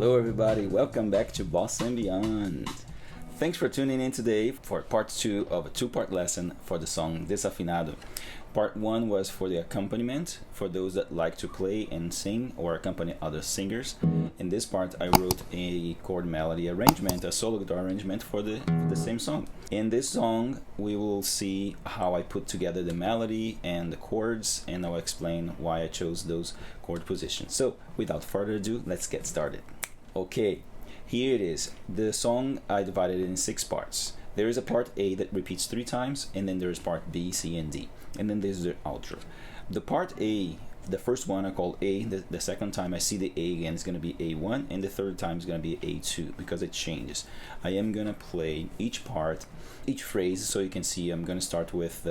Hello everybody, welcome back to Bossa and Beyond. Thanks for tuning in today for part 2 of a 2-part lesson for the song Desafinado. Part 1 was for the accompaniment, for those that like to play and sing or accompany other singers. In this part I wrote a chord melody arrangement, a solo guitar arrangement for the same song. In this song we will see how I put together the melody and the chords, and I'll explain why I chose those chord positions. So without further ado, let's get started. Okay, here it is. The song I divided it in 6 parts. There is a part A that repeats 3 times, and then there is part B, C, and D. And then there's the outro. The part A, the first one I call A, the second time I see the A again, it's going to be A1, and the third time is going to be A2, because it changes. I am going to play each part, each phrase, so you can see I'm going to start with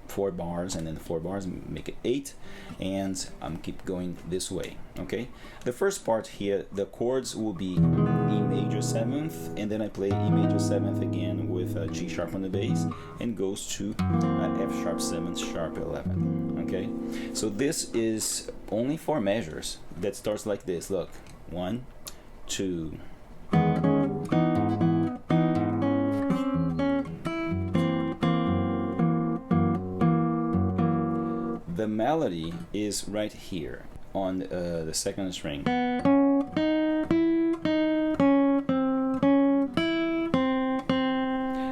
4 bars, and then 4 bars, make it 8, and I'm keep going this way, okay? The first part here, the chords will be E major 7th, and then I play E major 7th again with G sharp on the bass, and goes to F sharp 7th, sharp 11, okay? So this is only 4 measures that starts like this, look, 1, 2, the melody is right here on the second string.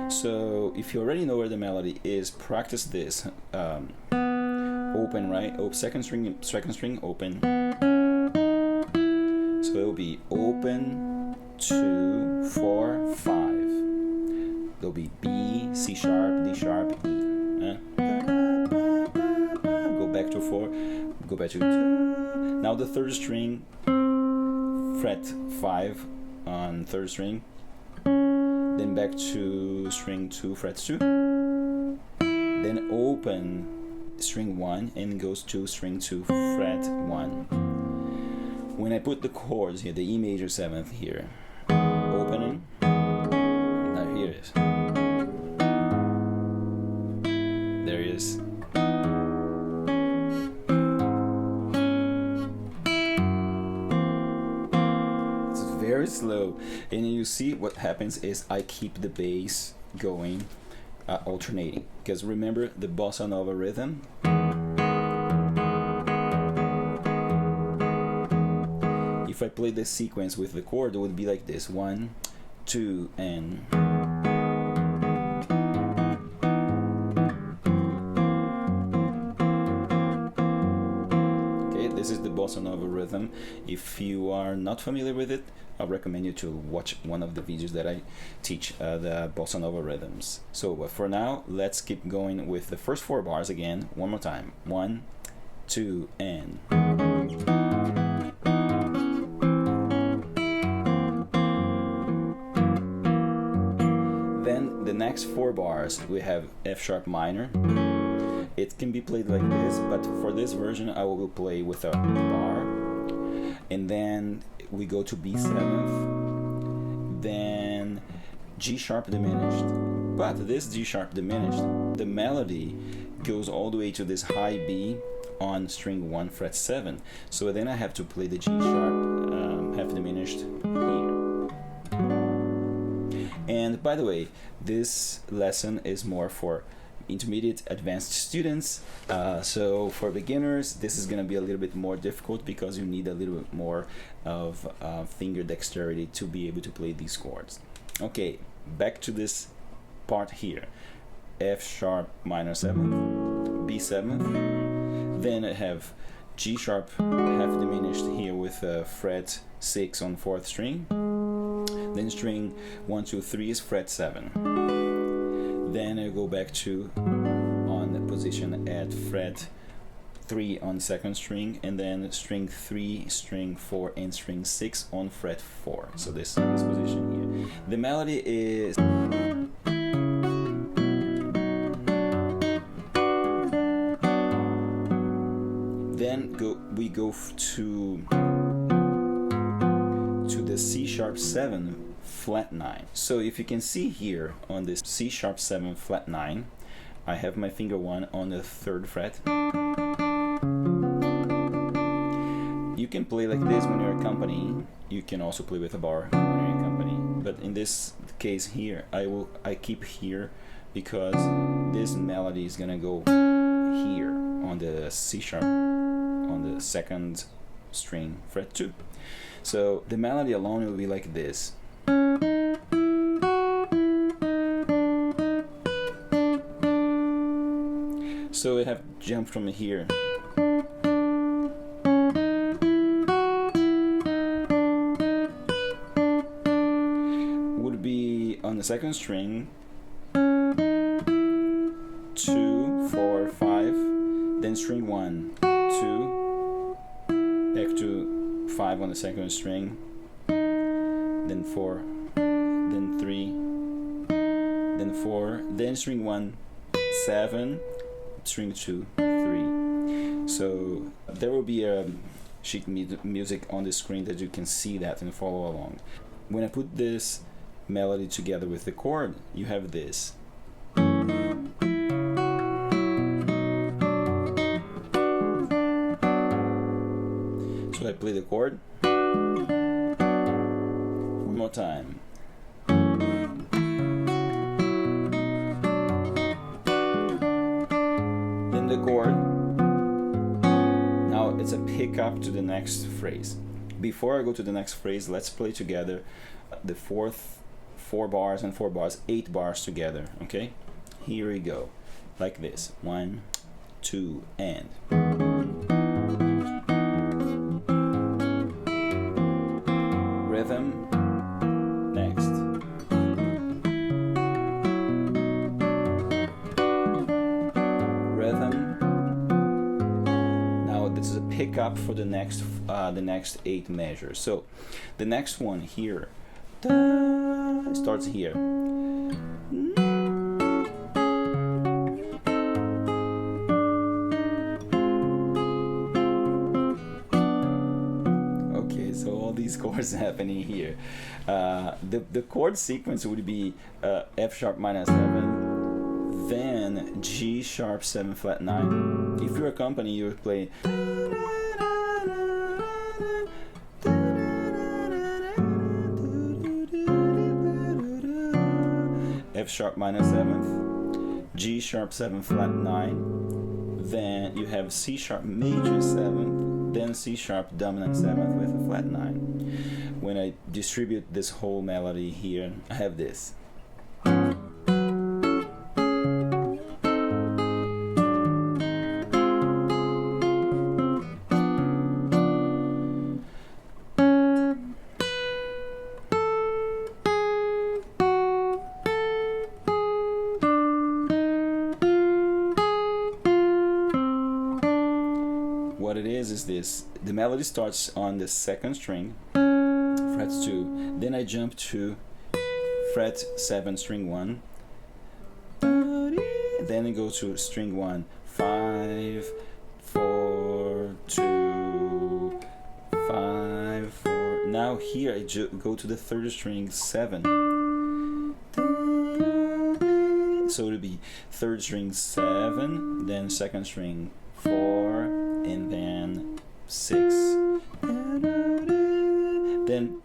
So if you already know where the melody is, practice this. Open, right? Second string open. So it will be open, 2, 4, 5. There'll be B, C sharp, D sharp, E. Back to 4, go back to 2. Now the third string, fret 5 on third string, then back to string 2, fret 2, then open string 1 and goes to string 2, fret 1. When I put the chords here, the E major 7th here, opening, now here it is. There it is. Very slow, and you see what happens is I keep the bass going, alternating, because remember the bossa nova rhythm. If I play the sequence with the chord, it would be like this: 1, 2, and this is the bossa nova rhythm. If you are not familiar with it, I recommend you to watch one of the videos that I teach the bossa nova rhythms. So for now, let's keep going with the first 4 bars again, one more time. 1, 2, and then the next 4 bars we have F sharp minor. It can be played like this, but for this version I will play with a bar, and then we go to B7th, then G sharp diminished. But this G sharp diminished, the melody goes all the way to this high B on string 1, fret 7. So then I have to play the G sharp half diminished here. And by the way, this lesson is more for intermediate advanced students, so for beginners this is going to be a little bit more difficult because you need a little bit more of finger dexterity to be able to play these chords. Okay, back to this part here. F sharp minor 7th, B 7th, then I have G sharp half diminished here with fret 6 on 4th string, then string 1, 2, 3 is fret 7. Then I go back to on the position at fret 3 on second string, and then string 3, string 4, and string 6 on fret 4. So this position here. The melody is then we go to the C sharp 7 flat 9. So if you can see here on this C sharp 7 flat 9, I have my finger 1 on the 3rd fret. You can play like this when you're accompanying. You can also play with a bar when you're accompanying. But in this case here, I keep here because this melody is gonna go here on the C sharp on the 2nd string fret 2. So the melody alone will be like this. So I have jumped from here. Would be on the 2nd string 2, 4, 5, then string 1, 2, back to 5 on the 2nd string, then 4, then 3, then 4, then string 1, 7, string 2, 3. So there will be a sheet music on the screen that you can see that and follow along. When I put this melody together with the chord, you have this. So I play the chord one more time. Then the chord. Now it's a pickup to the next phrase. Before I go to the next phrase, let's play together the 4th 4 bars and 4 bars, 8 bars together. Okay, here we go, like this. 1, 2, and rhythm. Next. Rhythm. Now this is a pickup for the next 8 measures. So the next one here starts here. Okay, so all these chords happening here. The chord sequence would be F sharp minor 7, then G sharp 7 flat 9. If you're a company, you would play F sharp minor 7th, G sharp 7 flat 9, then you have C sharp major 7th, then C sharp dominant 7th with a flat 9. When I distribute this whole melody here, I have this. What it is this: the melody starts on the 2nd string, fret 2, then I jump to fret 7, string 1, then I go to string 1, 5, 4, 2, 5, 4. Now here I go to the 3rd string, 7. So it would be 3rd string 7, then 2nd string 4, and then 6. Then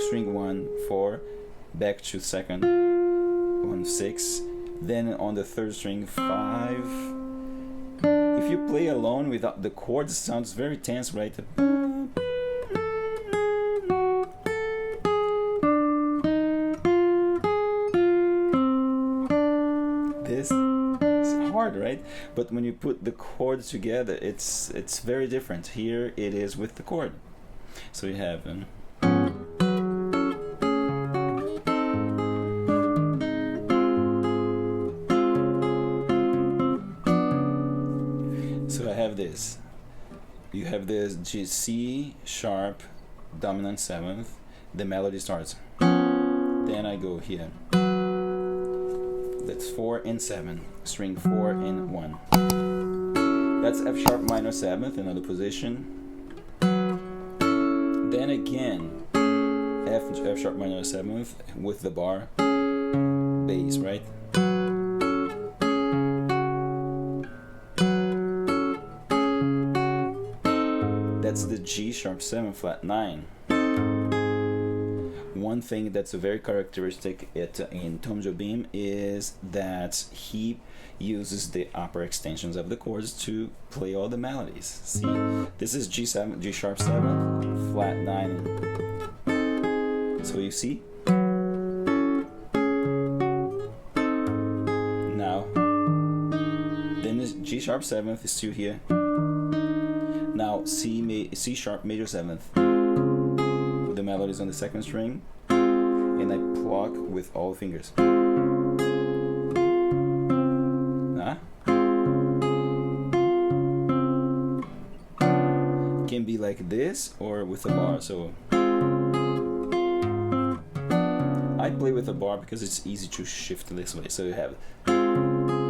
string 1, 4, back to 2nd, 1, 6. Then on the 3rd string 5. If you play alone without the chords, it sounds very tense, right? This is hard, right? But when you put the chords together, it's very different. Here it is with the chord. So you have so I have this. You have this G, C sharp dominant 7th. The melody starts. Then I go here. That's 4 and 7. String 4 and 1. That's F sharp minor 7th, another position. Then again, F sharp minor 7th with the bar, bass, right? That's the G sharp 7 flat 9. One thing that's very characteristic in Tom Jobim is that he uses the upper extensions of the chords to play all the melodies. See, this is G sharp 7, flat 9. So you see? Now, then this G sharp 7th is still here. Now C sharp major 7th. The melodies on the second string, and I pluck with all fingers. Can be like this or with a bar. So I play with a bar because it's easy to shift this way. So you have and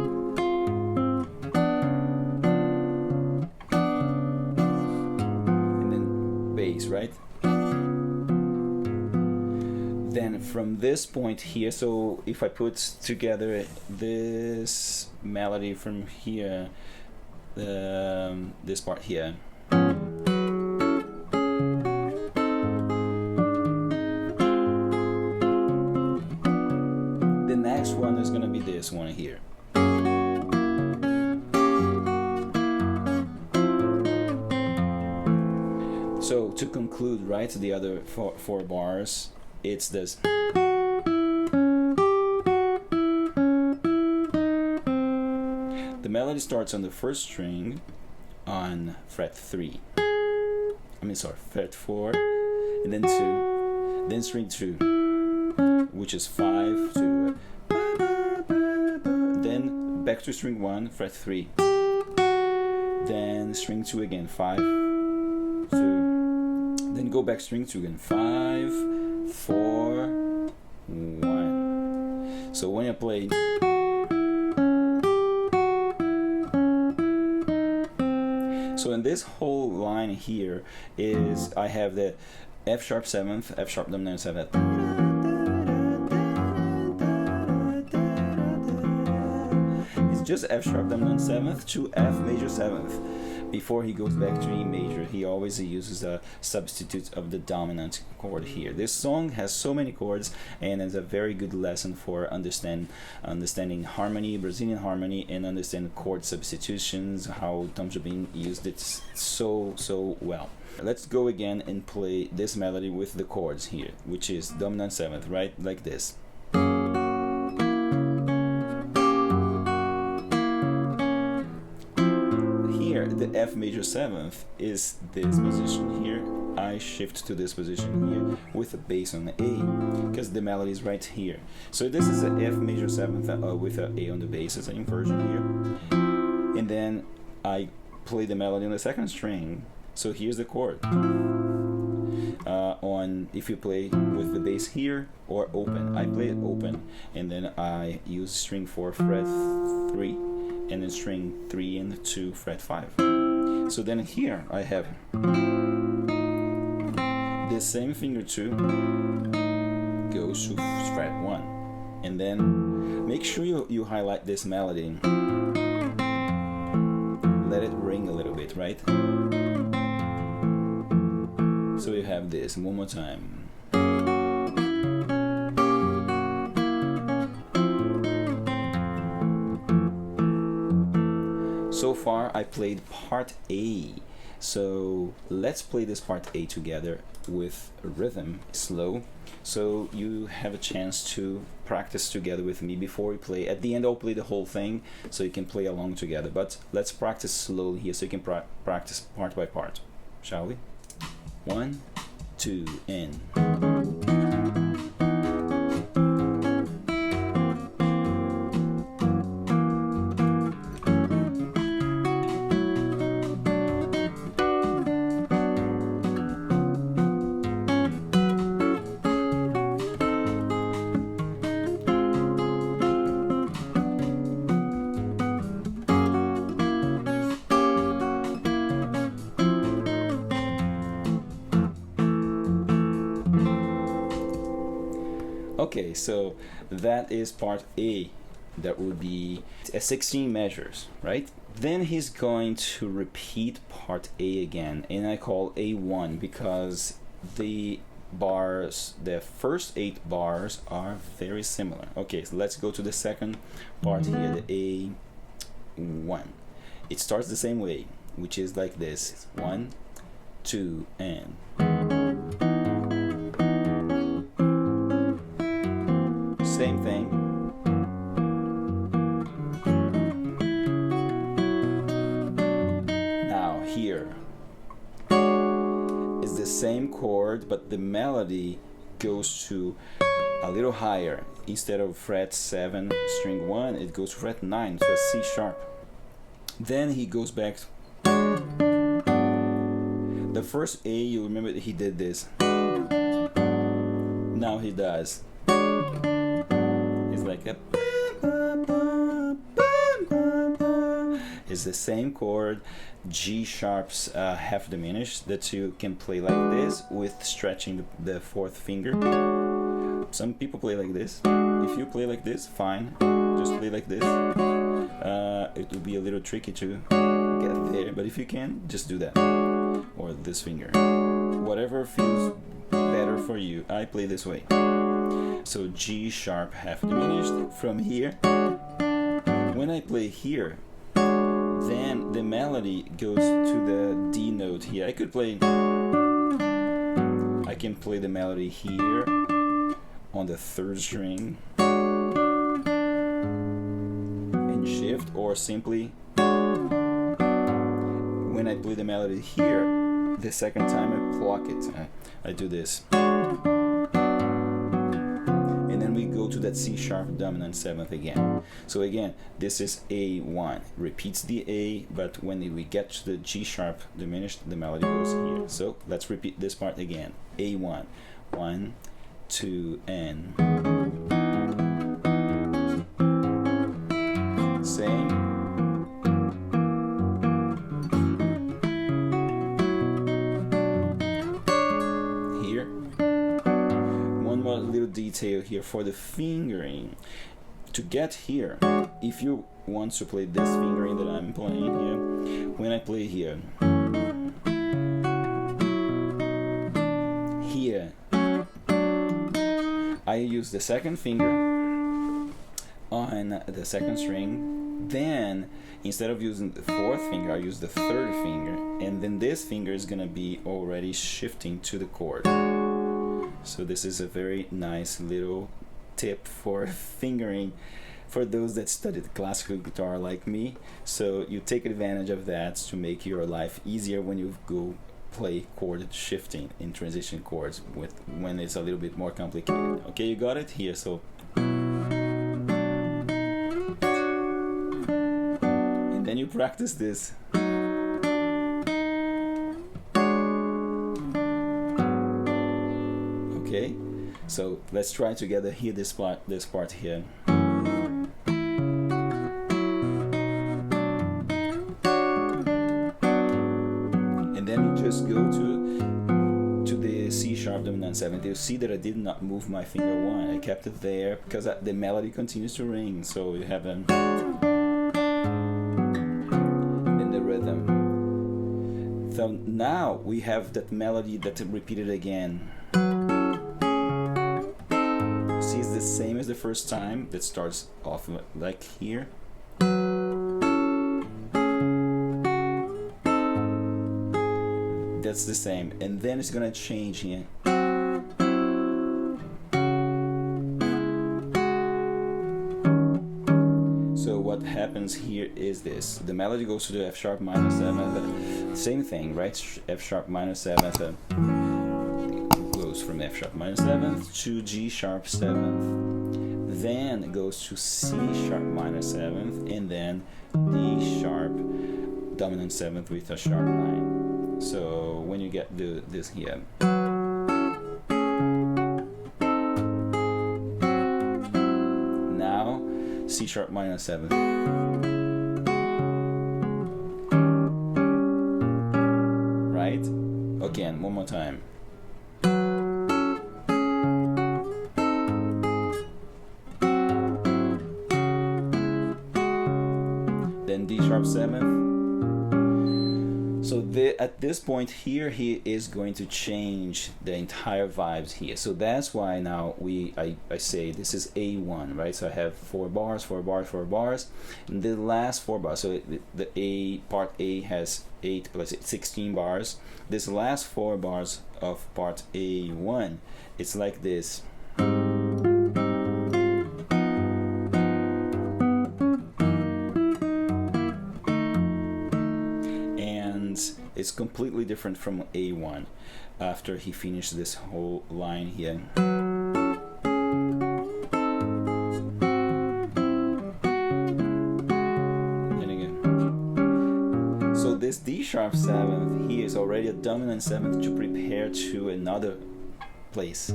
then bass, right? Then from this point here, so if I put together this melody from here, this part here, the next one is gonna be this one here. So to conclude, right, the other four bars, it's this. The melody starts on the first string on fret 3. Fret 4, and then 2, then string 2, which is 5, 2, then back to string 1, fret 3, then string 2 again, 5, 2, then go back string 2 again, 5, 4, 1. So when you play, so in this whole line here is I have the F sharp 7th, F sharp dominant 7th. It's just F sharp dominant 7th to F major 7th. Before he goes back to E major, he always uses a substitute of the dominant chord here. This song has so many chords, and it's a very good lesson for understanding harmony, Brazilian harmony, and understanding chord substitutions, how Tom Jobim used it so well. Let's go again and play this melody with the chords here, which is dominant 7th, right? Like this. The F major 7th is this position here. I shift to this position here with a bass on the A because the melody is right here. So this is an F major 7th with an A on the bass as an inversion here. And then I play the melody on the second string. So here's the chord. If you play with the bass here or open, I play it open, and then I use string 4 fret 3, and then string 3 and 2 fret 5. So then here I have the same finger 2 goes to fret 1, and then make sure you highlight this melody. Let it ring a little bit, right? So you have this one more time. So far I played part A, so let's play this part A together with rhythm, slow, so you have a chance to practice together with me before we play. At the end I'll play the whole thing so you can play along together, but let's practice slowly here so you can practice part by part, shall we? 1, 2, and Okay, so that is part A. That would be 16 measures, right? Then he's going to repeat part A again, and I call A1 because the first 8 bars are very similar. Okay, so let's go to the second part here, the A1. It starts the same way, which is like this: 1, 2, and same thing. Now here is the same chord, but the melody goes to a little higher. Instead of fret 7 string 1, it goes to fret 9, so a C sharp. Then he goes back. The first A, you remember he did this. Now he does. It's like a. It's the same chord, G sharps half diminished, that you can play like this with stretching the fourth finger. Some people play like this. If you play like this, fine. Just play like this. It will be a little tricky to get there, but if you can, just do that. Or this finger. Whatever feels better for you. I play this way. So G sharp half diminished from here. When I play here, then the melody goes to the D note here. I can play the melody here on the 3rd string and shift, or simply when I play the melody here, the second time I pluck it. I do this. And then we go to that C sharp dominant 7th again. So again, this is A1. Repeats the A, but when we get to the G sharp diminished, the melody goes here. So let's repeat this part again. A1. 1, 2, and same. Here. One more little detail here for the fingering. To get here, if you want to play this fingering that I'm playing here, when I play here, I use the second finger on the 2nd string. Then instead of using the 4th finger, I use the 3rd finger, and then this finger is gonna be already shifting to the chord. So this is a very nice little tip for fingering for those that studied classical guitar like me. So you take advantage of that to make your life easier when you go play chord shifting in transition chords when it's a little bit more complicated. Okay, you got it here. So and then you practice this. Okay, so let's try together here this part here. Just go to the C sharp dominant 7th. You see that I did not move my finger 1. I kept it there because the melody continues to ring. So you have in the rhythm. So now we have that melody that repeated again. See, it's the same as the first time. That starts off like here. That's the same, and then it's gonna change here. So what happens here is this: the melody goes to the F sharp minor 7th, same thing, right? F sharp minor 7th goes from F sharp minor 7th to G sharp 7th, then it goes to C sharp minor 7th, and then D sharp dominant 7th with a sharp 9. So when you get this here, now C sharp minor 7th, right? Again, one more time. sharp 7th. So at this point here, he is going to change the entire vibes here. So that's why now I say this is A1, right? So I have 4 bars, 4 bars, 4 bars, and the last 4 bars. So the A part A has 8 plus 16 bars. This last 4 bars of part A1, it's like this. It's completely different from A1 after he finished this whole line here. And again. So this D sharp 7th, he is already a dominant 7th to prepare to another place.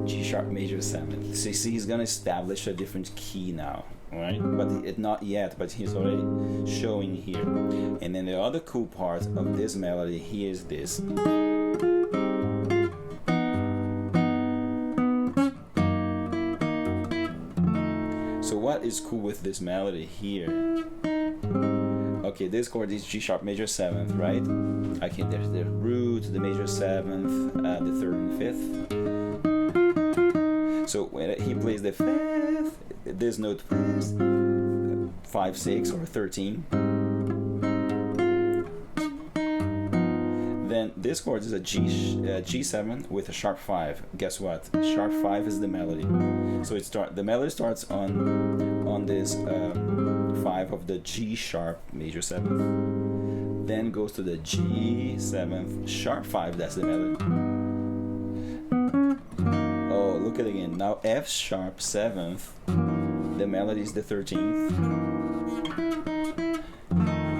G sharp major 7th. So you see, he's gonna establish a different key now. Right, but not yet, but he's already showing here. And then the other cool part of this melody here is this. So what is cool with this melody here? Okay, this chord is G sharp major 7th, right? Okay, there's the root, the major 7th, the 3rd and 5th. So when he plays the 5th, this note plays 5, 6, or 13. Then this chord is a G7 with a sharp 5. Guess what? Sharp 5 is the melody. So the melody starts on this 5 of the G sharp major 7th. Then goes to the G7 sharp 5. That's the melody. Look at it again. Now F sharp 7th, the melody is the 13th.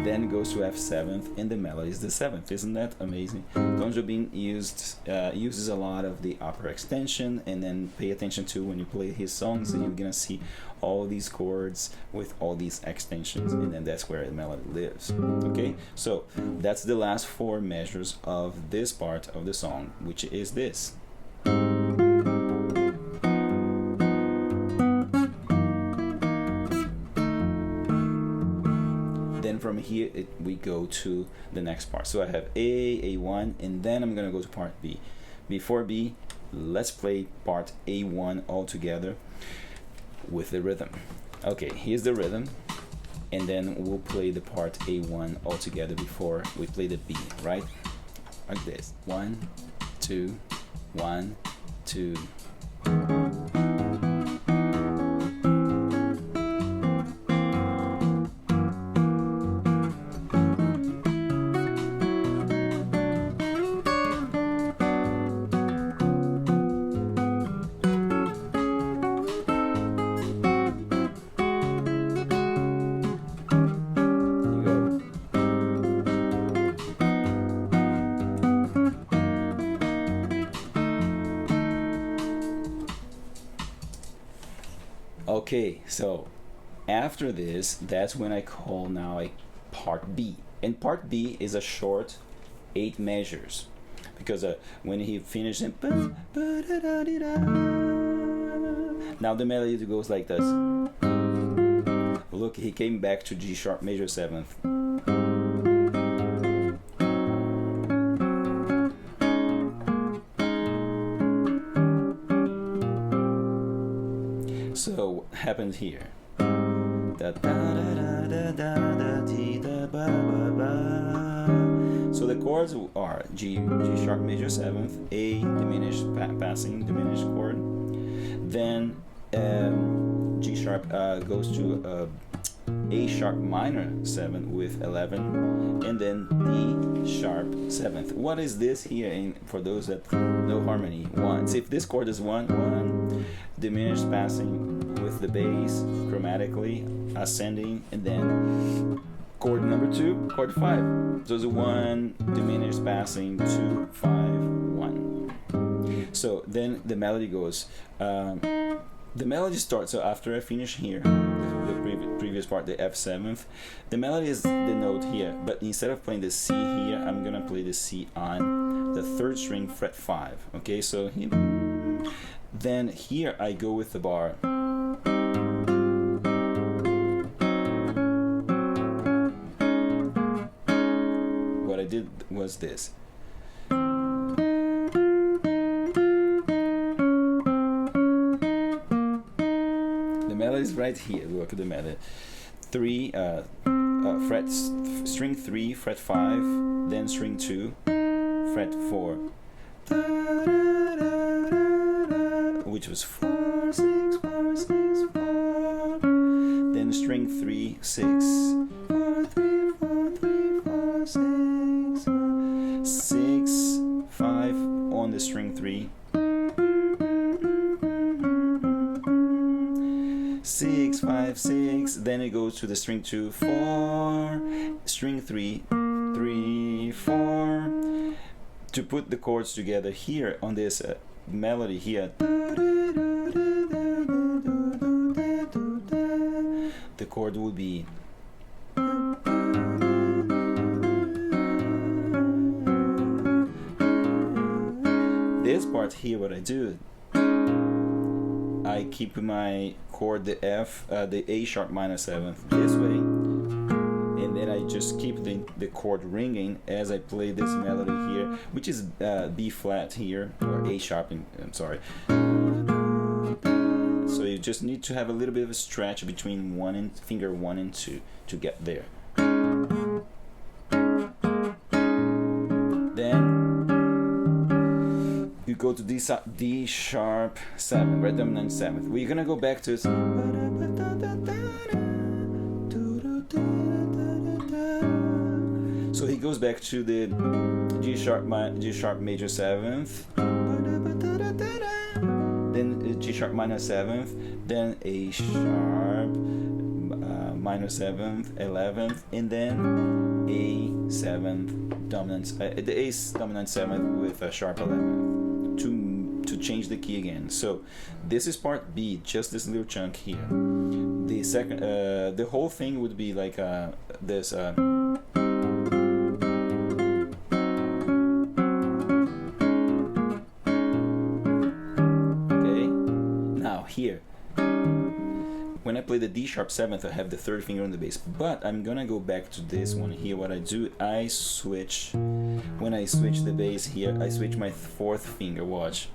Then goes to F 7th, and the melody is the 7th. Isn't that amazing? Tom Jobim uses a lot of the upper extension, and then pay attention to when you play his songs, and you're gonna see all these chords with all these extensions, and then that's where the melody lives. Okay, so that's the last 4 measures of this part of the song, which is this. From here we go to the next part. So I have A1, and then I'm gonna go to part B. Before B, let's play part A1 all together with the rhythm. Okay, here's the rhythm, and then we'll play the part A1 all together before we play the B, right? Like this. 1, 2, 1, 2. Okay, so after this, that's when I call now a part B. And part B is a short 8 measures. Because when he finished it, now the melody goes like this. Look, he came back to G sharp major 7th. So what happened here? So the chords are G sharp major 7th, A diminished passing diminished chord, then G sharp goes to A sharp minor 7 with 11, and then D sharp 7th. What is this here? For those that know harmony, 1. See, if this chord is 1, diminished passing with the bass chromatically ascending, and then chord number 2, chord 5. So it's 1 diminished passing 2 5 1. So then the melody goes. The melody starts. So after I finish here, the previous part, the F 7th, the melody is the note here. But instead of playing the C here, I'm gonna play the C on the 3rd string fret 5. Okay, so here, then here I go with the bar. was this. The melody is right here. Look at the melody. String 3, fret 5, then string 2, fret 4, which was 4, 6, 4, 6, 4, then string 3, 6, 4, 3, 4, 3, 4, 6, 6, 5 on the string 3, 6, 5, 6, then it goes to the string 2, 4, string 3, 3, 4, to put the chords together here on this melody here. The chord would be this part here. What I do, I keep my chord, the F, the A sharp minor 7th this way, and then I just keep the chord ringing as I play this melody here, which is B flat here, or A sharp, I'm sorry. So you just need to have a little bit of a stretch between finger 1 and 2 to get there. Then you go to D sharp 7, red dominant 7th. We're gonna go back to so he goes back to the G sharp major 7th, then G sharp minor 7th, then A sharp minor 7th, 11th, and then A 7th dominant, the A dominant 7th with a sharp 11th to change the key again. So this is part B, just this little chunk here. The second, the whole thing would be like this. Here, when I play the D sharp 7th, I have the third finger on the bass, but I'm gonna go back to this one here. What I do, I switch, when I switch the bass here, I switch my fourth finger, watch.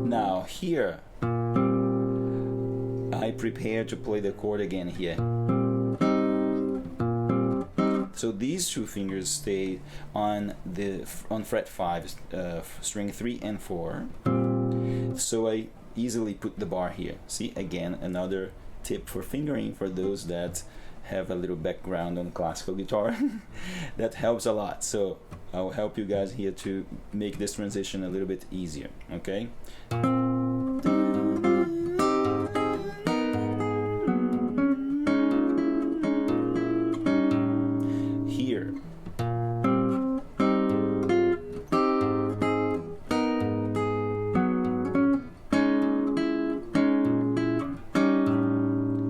Now here, I prepare to play the chord again here. So these two fingers stay on fret 5, string 3 and 4. So I easily put the bar here. See, again, another tip for fingering for those that have a little background on classical guitar. That helps a lot. So I'll help you guys here to make this transition a little bit easier, okay?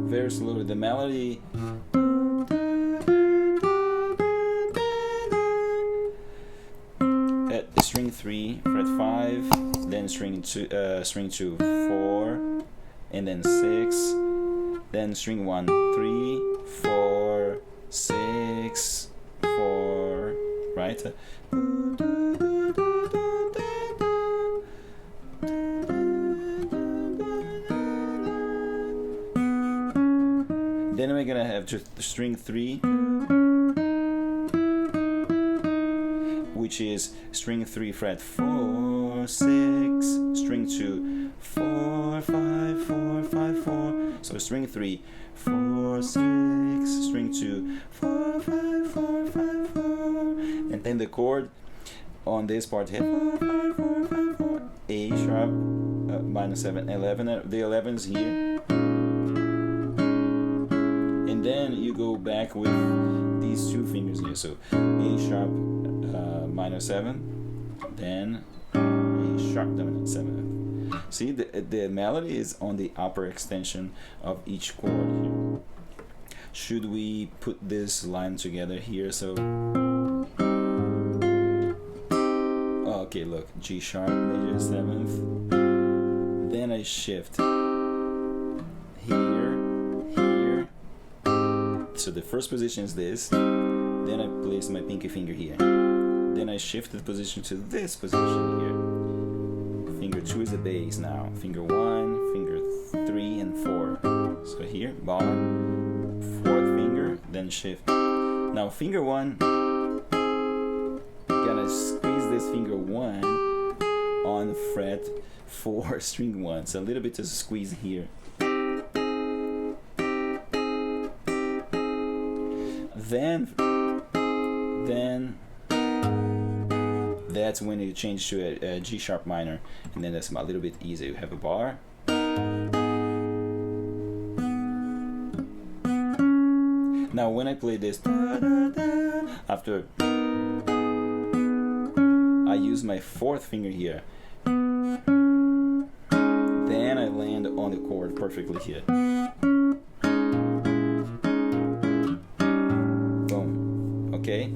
Very slowly, the melody at string 3, fret 5, then string 2, 4, and then 6, then string 1, 3, 4, 6, 4, right? Then we're gonna have just string 3, which is string 3 fret 4, 6, string 2, 4, 5, 4, 5, 4. So string 3, 4, 6, string 2, 4, 5, 4, 5, 4. And then the chord on this part here, 4, 5, 4, 5, 4. A sharp, minor 7, 11. The 11's here. And then you go back with these two fingers here. So A sharp minor 7, then A sharp dominant 7. See, the melody is on the upper extension of each chord here. Should we put this line together here? So, okay, look, G sharp major 7th. then I shift here, here. So the first position is this. Then I place my pinky finger here. Then I shift the position to this position here. Finger 2 is the bass now. Finger 1, finger 3 and 4. So here, bar, 4th finger, then shift. Now finger 1, gonna squeeze this finger 1 on fret 4, string 1. So a little bit of squeeze here. Then that's when you change to a G sharp minor, and then that's a little bit easier. You have a bar. Now when I play this, after I use my 4th finger here, then I land on the chord perfectly here. Boom. Okay.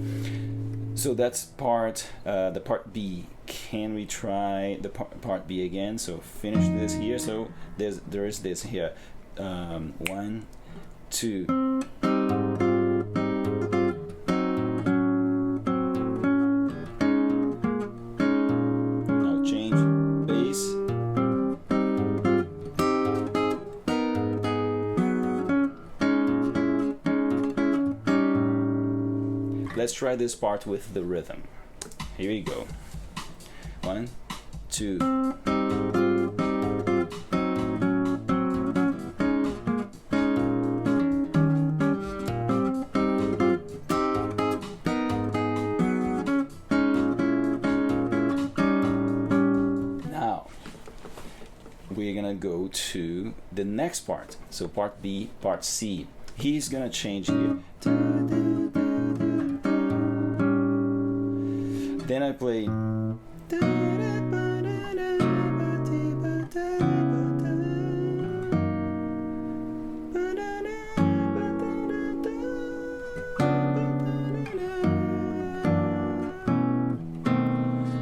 So that's the part B. Can we try the part B again? So finish this here. So there is this here. 1, 2. Now change bass. Let's try this part with the rhythm. Here we go. 1, 2. Now we're gonna go to the next part. So part B, part C. He's gonna change here. Then I play.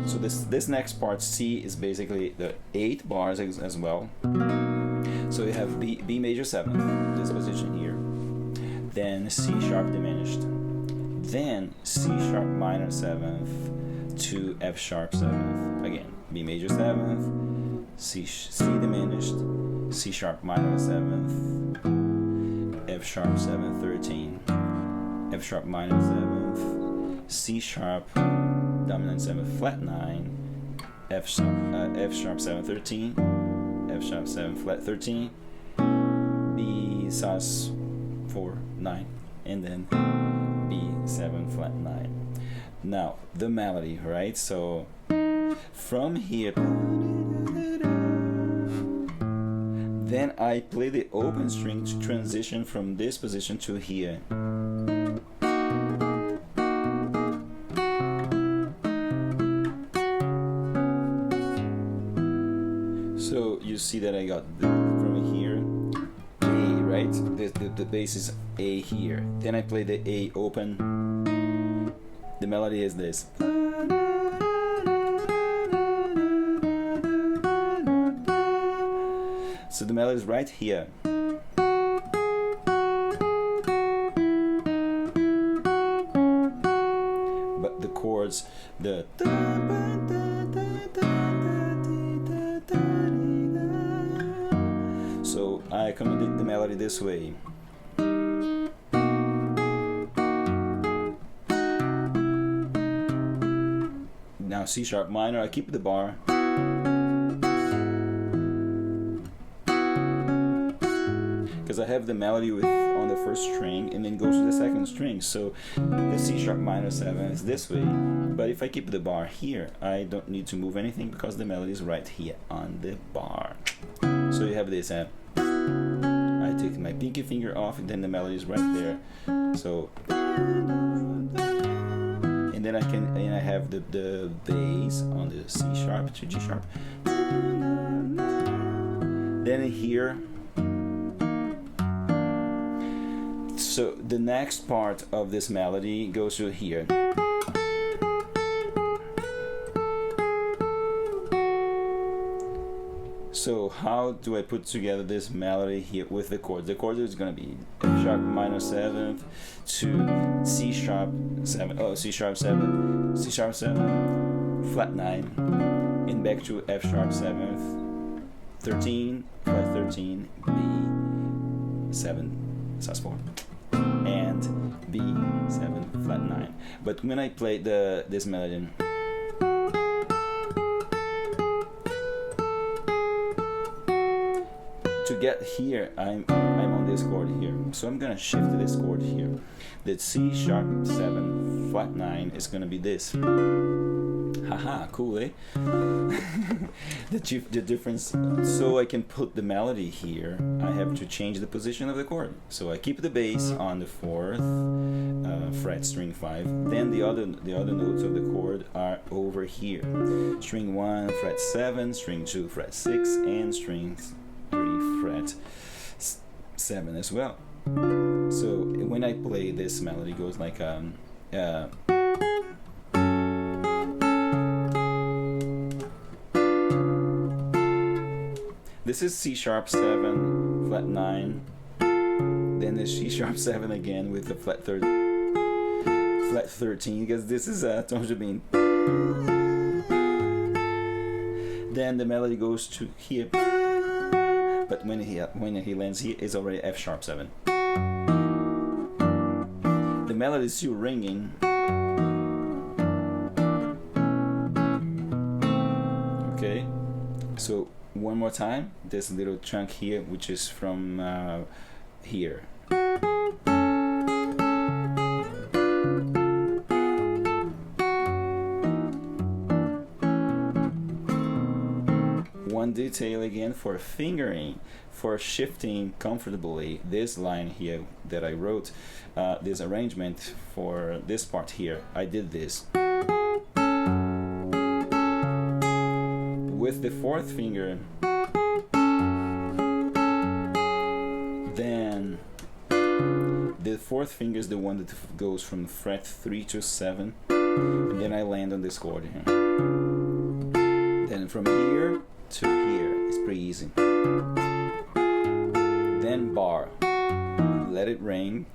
So this next part C is basically the 8 bars as well. So you have B major 7, this position here. Then C sharp diminished. Then C sharp minor 7th to F sharp 7th. Again, B major 7th, C diminished, C sharp minor 7th, F sharp 7th 13, F sharp minor 7th, C sharp dominant 7th flat 9, F sharp 7 13, F sharp 7 flat 13, B sus 4 9, and then B7 flat 9. Now the melody, right? So from here, then I play the open string to transition from this position to here. So you see that I got from here A, right? The bass is A here. Then I play the A open. The melody is this. So the melody is right here. But the chords, the so I accommodate the melody this way. Now C sharp minor, I keep the bar. Because I have the melody on the first string and then goes to the second string. So the C sharp minor 7 is this way. But if I keep the bar here, I don't need to move anything because the melody is right here on the bar. So you have this. I take my pinky finger off and then the melody is right there. So and then I have the bass on the C sharp to G sharp. Then here. So the next part of this melody goes to here. So how do I put together this melody here with the chords? The chord is going to be F sharp minor 7th to C sharp 7, C sharp 7, C sharp 7, flat 9, and back to F sharp 7th, 13, flat 13, B 7, sus4, and B 7, flat 9. But when I play this melody, to get here, I'm on this chord here, so I'm gonna shift this chord here. The C sharp 7 flat 9 is gonna be this. Haha, cool, eh? the difference. So I can put the melody here, I have to change the position of the chord. So I keep the bass on the 4th fret, string 5. Then the other notes of the chord are over here. String 1 fret 7, string 2 fret 6, and string 3 fret 7 as well. So when I play this melody, goes like this is C sharp 7 flat 9, then the C sharp 7 again with the flat 13, because this is Tom Jobim. Then the melody goes to here, but when he lands here, it's already F sharp 7. The melody is still ringing. Okay, so one more time, this little chunk here, which is from here. One detail again for fingering, for shifting comfortably this line here that I wrote, this arrangement for this part here, I did this with the 4th finger, then the 4th finger is the one that goes from fret 3 to 7, and then I land on this chord here. Then from here to here, it's pretty easy. Then bar, let it ring.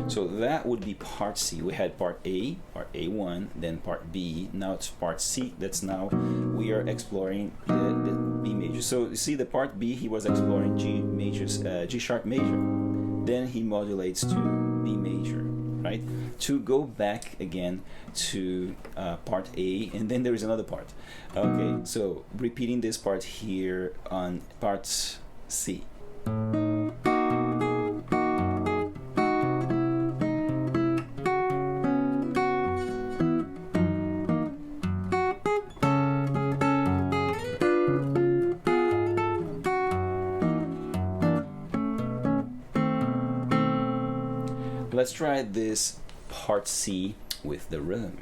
So that would be part C. We had part A, part A1, then part B. Now it's part C. That's now we are exploring the B major. So you see the part B, he was exploring G sharp major. Then he modulates to B major, right? To go back again to part A, and then there is another part. Okay, so repeating this part here on part C. Let's try this part C with the rhythm.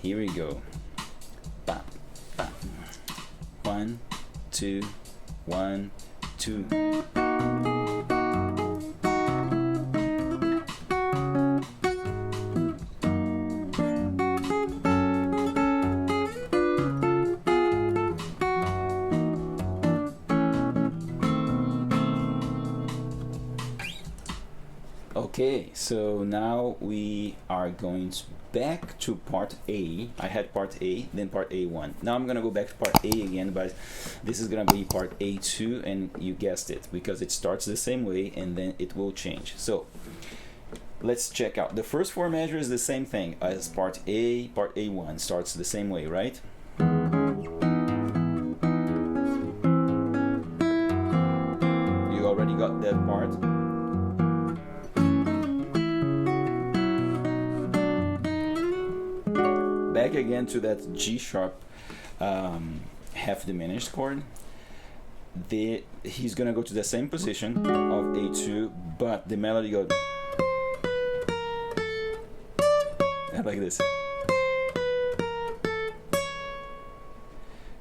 Here we go. Bam, bam. 1, 2, 1, 2. Okay, so now we are going back to part A. I had part A, then part A1. Now I'm gonna go back to part A again, but this is gonna be part A2, and you guessed it, because it starts the same way and then it will change. So let's check out. The first 4 measures is the same thing as part A. Part A1 starts the same way, right? You already got that part. Back again to that G sharp half diminished chord. He's gonna go to the same position of A2, but the melody goes like this.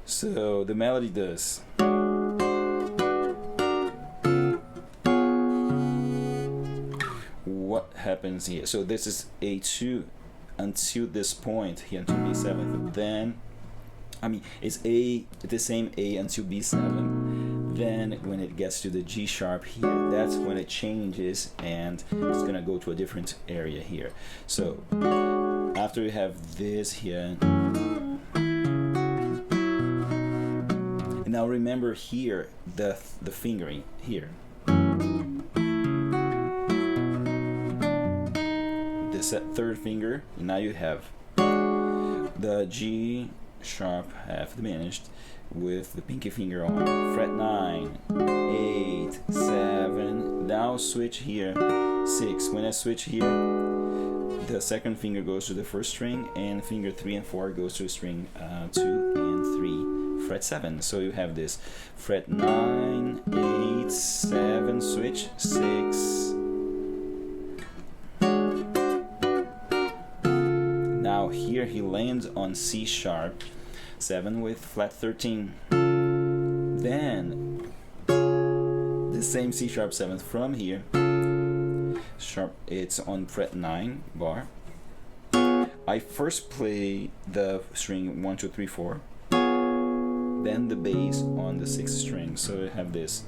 So the melody does. What happens here? So this is A2. until this point here, until B7. Then, I mean, it's A, the same A until B7. Then when it gets to the G sharp here, that's when it changes and it's gonna go to a different area here. So after you have this here, and now remember here the fingering here. This third finger, now you have the G sharp half diminished with the pinky finger on fret 9, 8, 7. Now switch here 6. When I switch here, the second finger goes to the first string, and finger 3 and 4 goes to string 2 and 3, fret 7. So you have this fret 9, 8, 7, switch 6. Now here he lands on C sharp 7 with flat 13. Then the same C sharp 7th from here, sharp, it's on fret 9 bar. I first play the string 1, 2, 3, 4, then the bass on the 6th string. So I have this.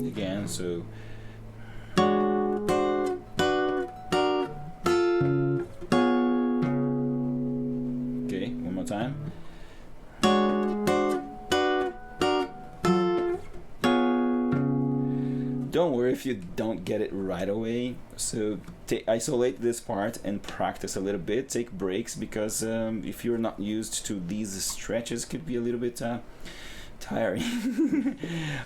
Again, so time. Don't worry if you don't get it right away. So isolate this part and practice a little bit. Take breaks, because if you're not used to these stretches, it could be a little bit tiring.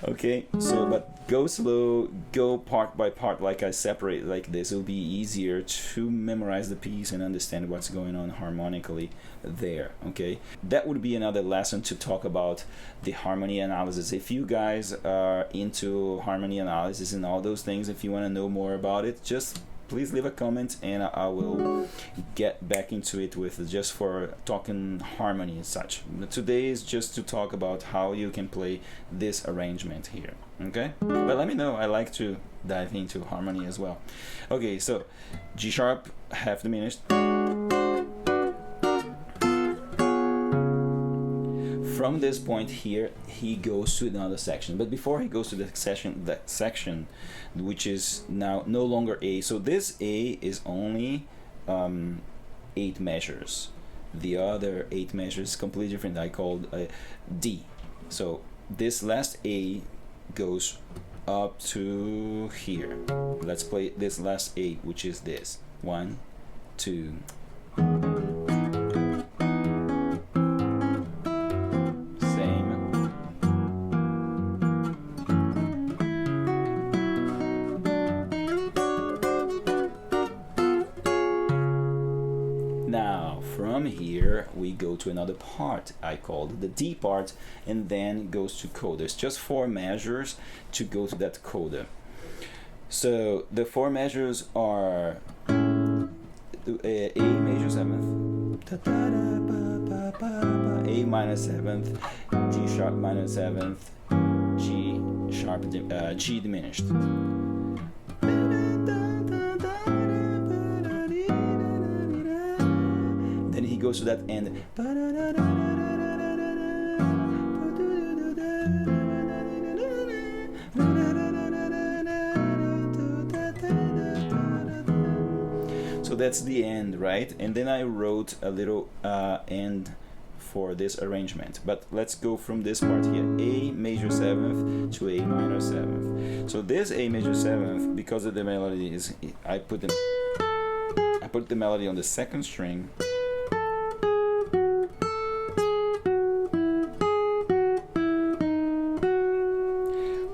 Okay, so but go slow, go part by part, like I separate like this. It'll be easier to memorize the piece and understand what's going on harmonically there. Okay, that would be another lesson to talk about the harmony analysis. If you guys are into harmony analysis and all those things, if you want to know more about it, just please leave a comment and I will get back into it with just for talking harmony and such. Today is just to talk about how you can play this arrangement here. Okay, but let me know. I like to dive into harmony as well. Okay, so G sharp half diminished. From this point here, he goes to another section. But before he goes to the section, which is now no longer A. So this A is only 8 measures. The other 8 measures is completely different. I called D. So this last A goes up to here. Let's play this last A, which is this. 1, 2. Now from here we go to another part I called the D part, and then goes to coda. It's just 4 measures to go to that coda. So the 4 measures are A major 7th, A minor 7th, G sharp minor 7th, G sharp G diminished. Then he goes to that end. So that's the end, right? And then I wrote a little end for this arrangement. But let's go from this part here. A major 7th to A minor 7th. So this A major 7th, because of the melody is, I put the melody on the 2nd string.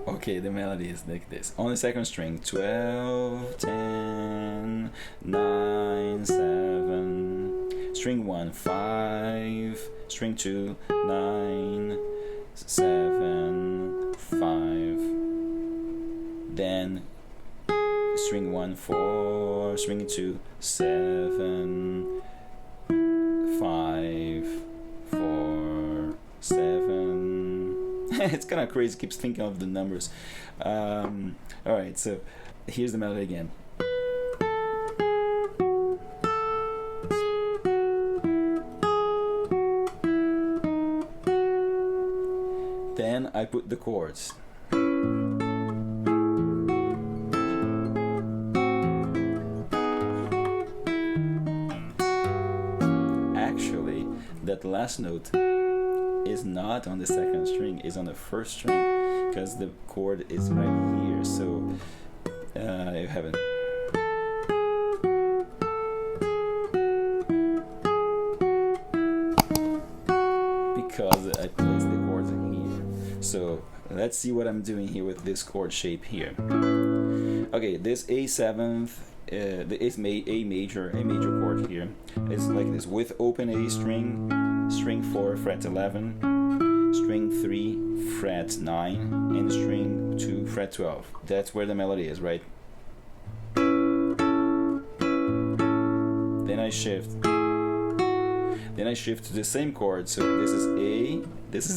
Okay, the melody is like this. On the 2nd string, 12, 10, 9, 7. String 1, 5. String 2, 9, 7, 5. Then string 1, 4. String 2, 7, 5, 4, 7. It's kind of crazy, keeps thinking of the numbers. Alright, so here's the melody again. Then I put the chords. Actually, that last note is not on the second string, is on the first string, because the chord is right here. So you have it. Because I placed the chords in here. So let's see what I'm doing here with this chord shape here. Okay, this A7th, the A major chord here is like this, with open A string, string 4 fret 11, string 3 fret 9, and string 2 fret 12. That's where the melody is, right? Then I shift to the same chord. So this is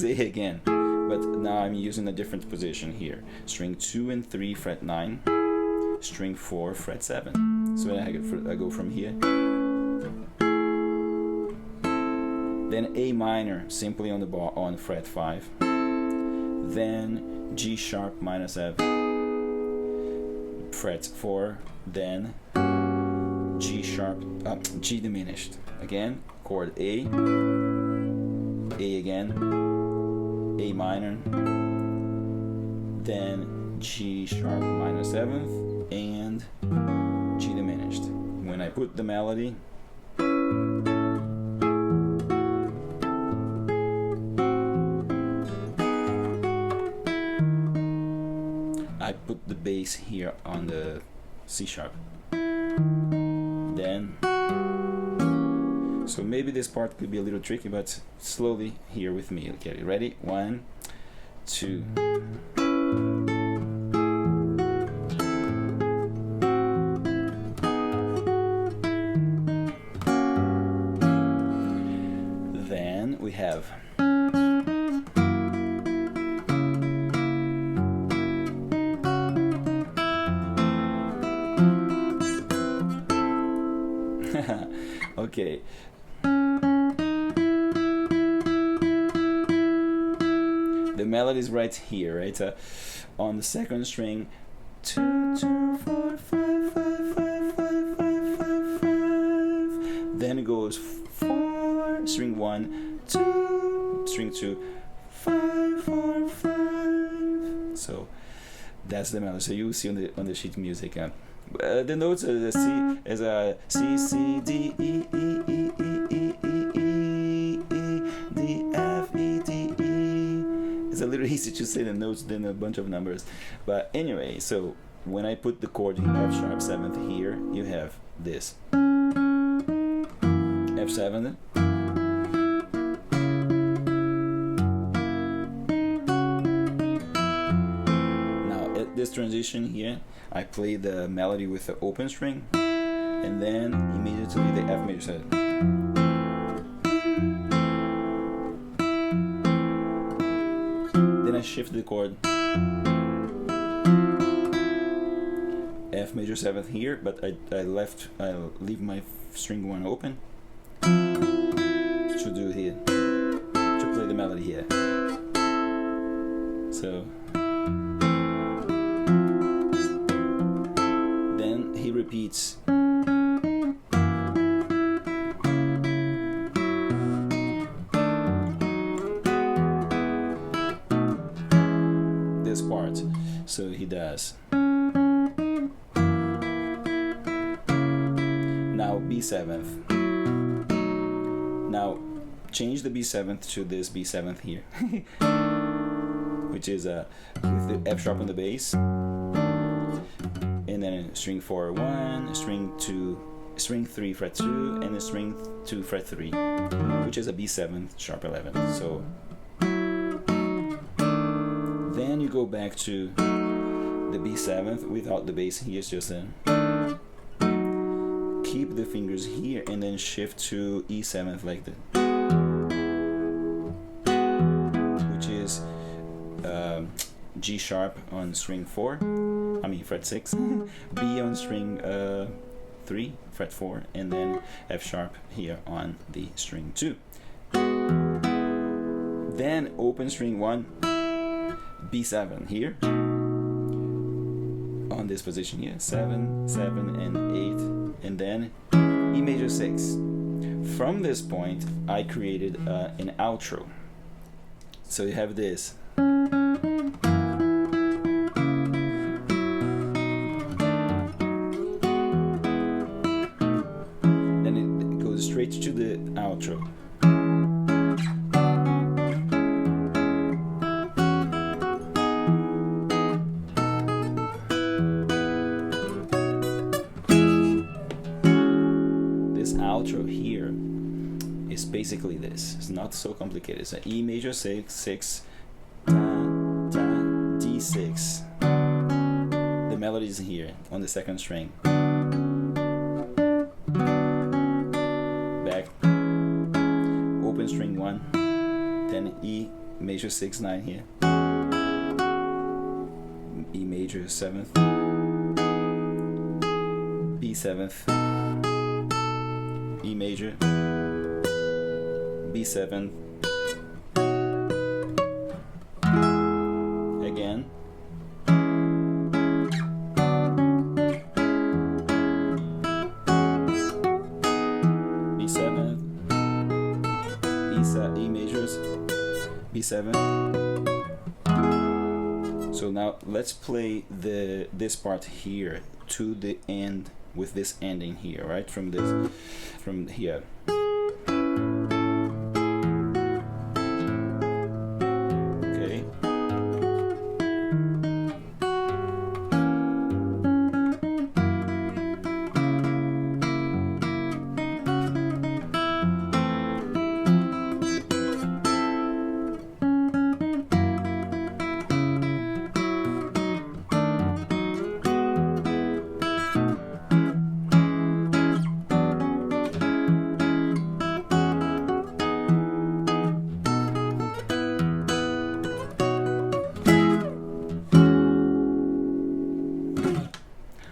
A again, but now I'm using a different position here. String 2 and 3 fret 9, string 4 fret 7. So I go from here. Then A minor, simply on the bar on fret 5. Then G sharp minor 7, fret 4. Then G sharp, G diminished. Again, chord A again, A minor, then G sharp minor 7th, and G diminished. When I put the melody, I put the bass here on the C sharp. Then, so maybe this part could be a little tricky, but slowly here with me. Okay, ready? 1, 2. Then we have okay. The melody is right here, right? On the second string, 2, 2, 4, 5, 5, 5, 5, 5, 5, 5. Then it goes 4, string 1, 2, string 2, 5, 4, 5. So that's the melody. So you see on the sheet music. The notes are the C is a C C D E E E E E E E E D F E D E. It's a little easier to say the notes than a bunch of numbers, but anyway. So when I put the chord in F sharp 7th here, you have this F7. This transition here, I play the melody with the open string, and then immediately the F major 7. Then I shift the chord, F major 7th here, but I leave my string 1 open to do here, to play the melody here. So he repeats this part. So he does. Now B7th. Now change the B7th to this B7th here, which is with the F sharp on the bass. And then string 4 1, string 2, string 3 fret 2, and a string 2 fret 3, which is a B7 sharp 11. So then you go back to the B7th without the bass here. It's just keep the fingers here and then shift to E7th like that, which is G sharp on string 4, fret 6, B on string 3, fret 4, and then F sharp here on the string 2. Then open string 1, B7 here, on this position here, 7, 7, and 8, and then E major 6. From this point, I created an outro. So you have this. Then it goes straight to the outro. This outro here is basically this. It's not so complicated. It's an E major 6, 6, da, da, D6. The melody is here on the second string. Back, open string 1, then E major 6, 9 here. E major 7th, B 7th, E major, B7, again, B7, E majors, B7. So now let's play this part here to the end with this ending here, right? From here. Okay.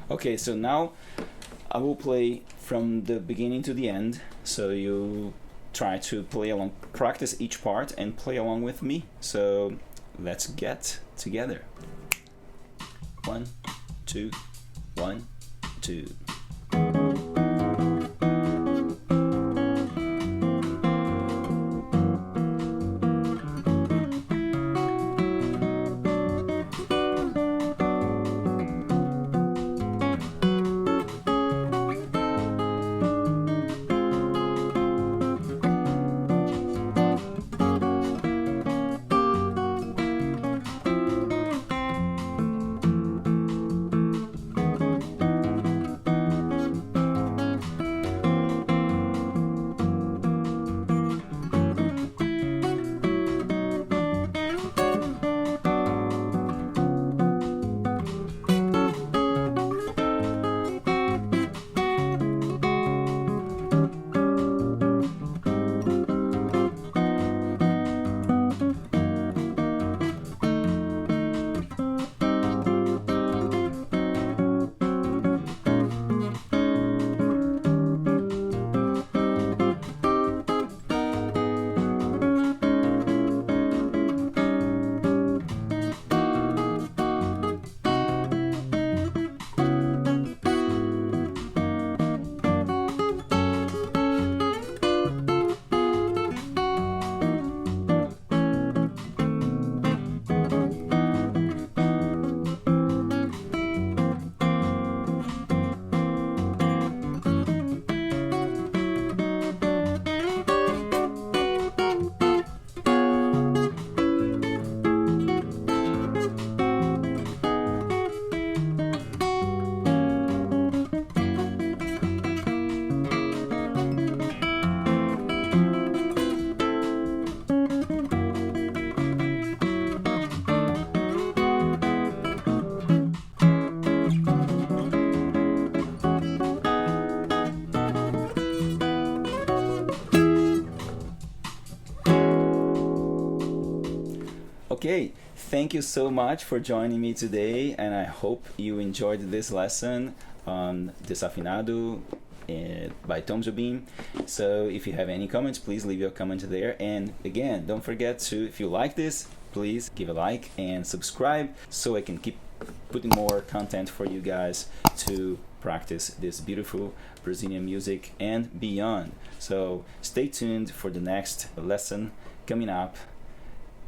Okay, so now I will play from the beginning to the end, so you try to play along, practice each part and play along with me. So let's get together. 1, 2, 1, 2. Okay, thank you so much for joining me today, and I hope you enjoyed this lesson on Desafinado by Tom Jobim. So if you have any comments, please leave your comment there. And again, don't forget to, if you like this, please give a like and subscribe so I can keep putting more content for you guys to practice this beautiful Brazilian music and beyond. So stay tuned for the next lesson coming up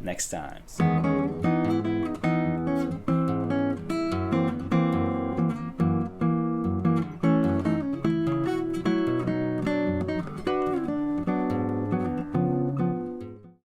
next time.